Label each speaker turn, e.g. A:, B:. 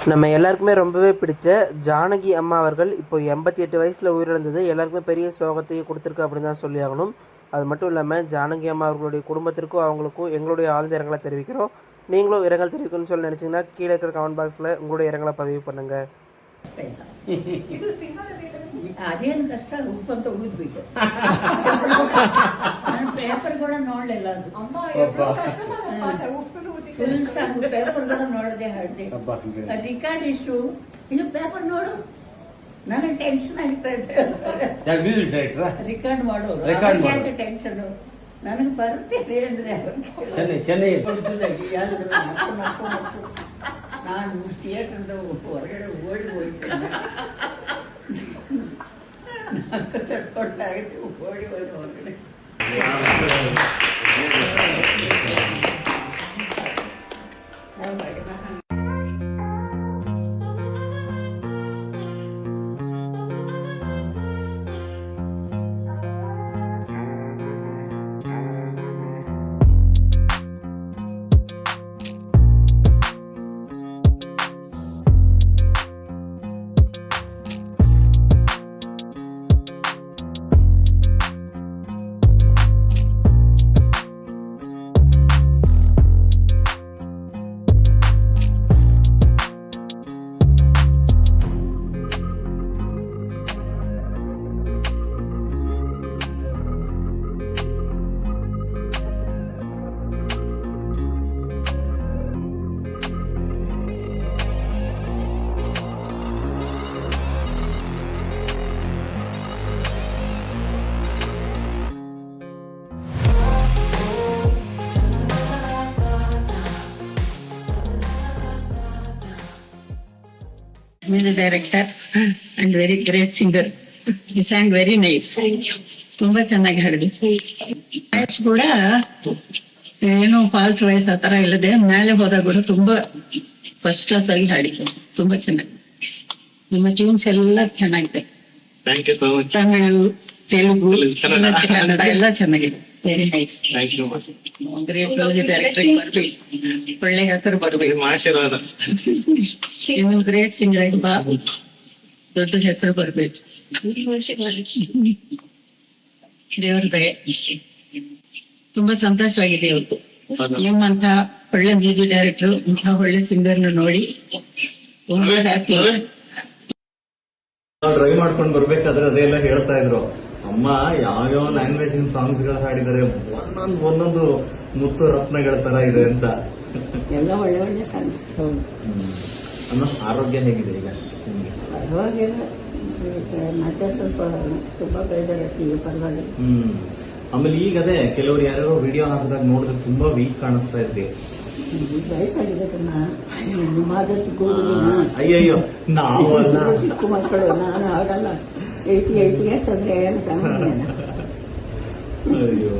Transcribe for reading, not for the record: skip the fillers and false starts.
A: நம்ம எல்லாருக்குமே ரொம்பவே பிடிச்ச ஜானகி அம்மா அவர்கள் இப்போ 88 வயசில் உயிரிழந்தது எல்லாருக்குமே பெரிய சோகத்தையும் கொடுத்துருக்கு அப்படின்னு தான் சொல்லி ஆகணும். அது மட்டும் இல்லாமல் ஜானகி அம்மா அவர்களுடைய குடும்பத்திற்கும் அவங்களுக்கும் எங்களுடைய ஆழ்ந்த இரங்கலை தெரிவிக்கிறோம். நீங்களும் இரங்கல் தெரிவிக்கணும்னு சொல்லி நினச்சிங்கன்னா கீழே இருக்கிற கமெண்ட் பாக்ஸில் உங்களுடைய இரங்கலை பதிவு பண்ணுங்கள்.
B: ಅದೇನು ಕಷ್ಟ ಉಪ್ಪಂತ ಊದ್ಬಿಟ್ಟು ನಾನು ಪೇಪರ್ ಕೂಡ ನೋಡ್ಲಿಲ್ಲ ಅದು ಫುಲ್ ಸಾಂಗ್ ಪೇಪರ್ ಕೂಡ ನೋಡದೆ ಹಾಡ್ದೆ ರಿಕಾರ್ಡ್ ಇಷ್ಟು ಇದು ಪೇಪರ್ ನೋಡು ನನಗೆ ಟೆನ್ಷನ್ ಆಗ್ತಾ ಇದೆ ರಿಕಾರ್ಡ್ ಮಾಡೋರು ಯಾಕೆ ಟೆನ್ಷನ್ ನನಗೆ ಬರುತ್ತೆ ಅಂದ್ರೆ ನಾನು ಥಿಯೇಟರ್ದ ಹೊರಗಡೆ ಓಡಿ ಹೋಗ್ತೇನೆ ತಟ್ಕೊಂಡಾಗಿದೆ ಓಡಿ ಹೋಗಿ ಹೊರಗಡೆ Music director and very great singer. He sang very nice. ತುಂಬಾ ಚೆನ್ನಾಗಿ ಹಾಡಿದ್ರು. ವಾಯ್ಸ್ ಕೂಡ ಏನು ಫಾಲ್ಸ್ ವಾಯ್ಸ್ ಆ ತರ ಇಲ್ಲದೆ ಮೇಲೆ ಹೋದಾಗ ಕೂಡ ತುಂಬಾ ಫಸ್ಟ್ ಕ್ಲಾಸ್ ಆಗಿ ಹಾಡಿದ್ರು. ತುಂಬಾ ಚೆನ್ನಾಗಿ ನಿಮ್ಮ ಟ್ಯೂನ್ಸ್ ಎಲ್ಲ ಚೆನ್ನಾಗಿದೆ. ತಮಿಳು ತೆಲುಗು ಕನ್ನಡ ಎಲ್ಲ ಚೆನ್ನಾಗಿದೆ. Very nice. Great music director ಬರ್ಬೇಕು, ಒಳ್ಳೆ ಹೆಸರು ಬರ್ಬೇಕು. ಆಶೀರ್ವಾದ. ಇನ್ನು ಗ್ರೇಟ್ ಸಿಂಗರ್ ಆಗಿ ಬಾ, ದೊಡ್ಡ ಹೆಸರು ಬರ್ಬೇಕು. ದೇವರ ದಯೆ. ತುಂಬಾ ಸಂತೋಷವಾಗಿದೆ ಇವತ್ತು ನಿಮ್ಮಂತ ಒಳ್ಳೆ ಮ್ಯೂಸಿಕ್ ಡೈರೆಕ್ಟರ್ ಇಂಥ ಒಳ್ಳೆ ಸಿಂಗರ್ ನೋಡಿ ತುಂಬಾ ಹ್ಯಾಪಿ.
C: ಡ್ರೈವ್ ಮಾಡ್ಕೊಂಡು ಬರ್ಬೇಕಾದ್ರೆ ಅದೆಲ್ಲ ಹೇಳ್ತಾ ಇದ್ರು, ಅಮ್ಮ ಯಾವ್ಯಾವ ಲ್ಯಾಂಗ್ವೇಜ್ ಸಾಂಗ್ಸ್ ಗಳು ಹಾಡಿದರೆ ಒಂದೊಂದು ಮುತ್ತು ರತ್ನಗಳ ತರ ಇದೆ ಅಂತ.
B: ಎಲ್ಲ ಒಳ್ಳೆ ಒಳ್ಳೆ ಸಾಂಗ್ಸ್.
C: ಆರೋಗ್ಯ ಹೇಗಿದೆ ಈಗ?
B: ಪರವಾಗಿಲ್ಲ, ಮತ್ತೆ ಸ್ವಲ್ಪ ತುಂಬಾ ಬೇಜಾರಾಗ್ತೀವಿ. ಪರವಾಗಿಲ್ಲ.
C: ಆಮೇಲೆ ಈಗ ಅದೇ ಕೆಲವರು ಯಾರ್ಯಾರೋ ವಿಡಿಯೋ ಹಾಕಿದಾಗ ನೋಡಿದ್ರೆ ತುಂಬಾ ವೀಕ್ ಕಾಣಿಸ್ತಾ ಇದ್ದೆ.
B: ವಯಸ್ಸಾಗಿದೆ ಕಣ್ಣ, ನಿಮ್ಮಾದ ಚಿಕ್ಕ
C: ಅಯ್ಯಯ್ಯೋ ನಾವಲ್ಲ,
B: ಚಿಕ್ಕ ಮಕ್ಕಳು. ನಾನು ಆಗಲ್ಲ. 88 years ಅಂದ್ರೆ ಏನು ಸಾಮಾನ್ಯನ?
C: ಅಯ್ಯೋ